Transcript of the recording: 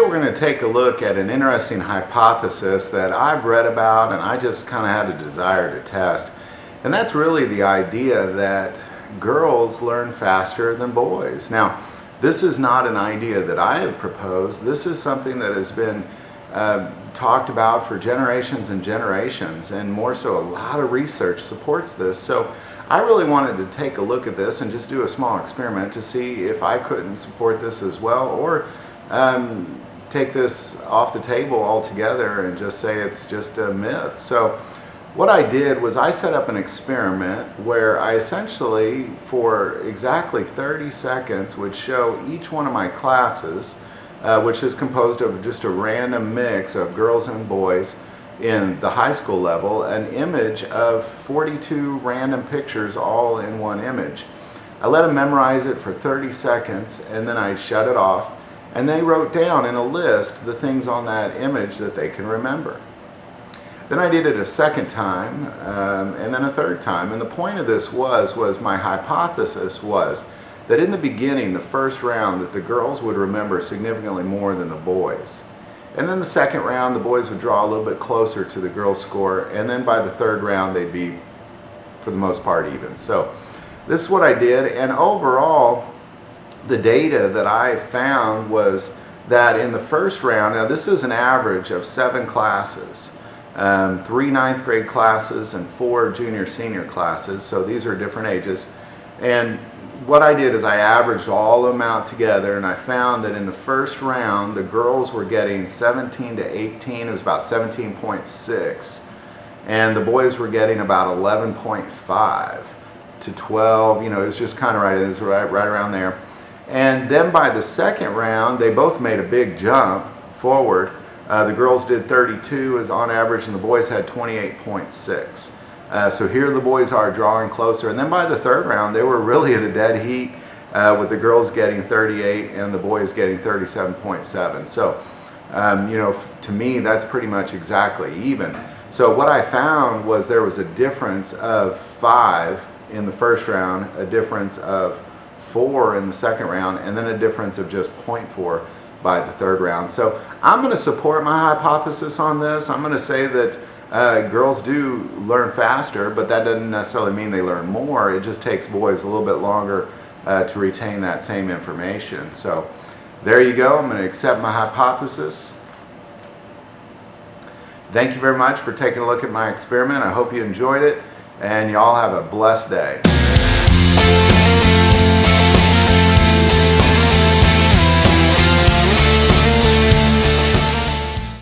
we're going to take a look at an interesting hypothesis that I've read about and I just kind of had a desire to test. And that's really the idea that girls learn faster than boys. Now, this is not an idea that I have proposed. This is something that has been talked about for generations and generations, and more so a lot of research supports this. So I really wanted to take a look at this and just do a small experiment to see if I couldn't support this as well, or take this off the table altogether and just say it's just a myth. So what I did was I set up an experiment where I essentially, for exactly 30 seconds, would show each one of my classes, which is composed of just a random mix of girls and boys in the high school level, an image of 42 random pictures all in one image. I let them memorize it for 30 seconds and then I shut it off, and they wrote down in a list the things on that image that they can remember. Then I did it a second time and then a third time, and the point of this was my hypothesis was that in the beginning, the first round, that the girls would remember significantly more than the boys. And then the second round, the boys would draw a little bit closer to the girls' score, and then by the third round, they'd be, for the most part, even. So this is what I did, and overall, the data that I found was that in the first round, now this is an average of 7 classes, 3 ninth grade classes and 4 junior senior classes, so these are different ages. And what I did is I averaged all of them out together, and I found that in the first round the girls were getting 17 to 18, it was about 17.6, and the boys were getting about 11.5 to 12, you know, it was just kind of right, it was right around there. And then by the second round they both made a big jump forward. The girls did 32 as on average, and the boys had 28.6. So here the boys are drawing closer, and then by the third round they were really at a dead heat, with the girls getting 38 and the boys getting 37.7. So you know, to me that's pretty much exactly even. So what I found was there was a difference of 5 in the first round, a difference of 4 in the second round, and then a difference of just 0.4 by the third round. So I'm going to support my hypothesis on this. I'm going to say that girls do learn faster, but that doesn't necessarily mean they learn more. It just takes boys a little bit longer to retain that same information. So there you go. I'm going to accept my hypothesis. Thank you very much for taking a look at my experiment. I hope you enjoyed it, and you all have a blessed day.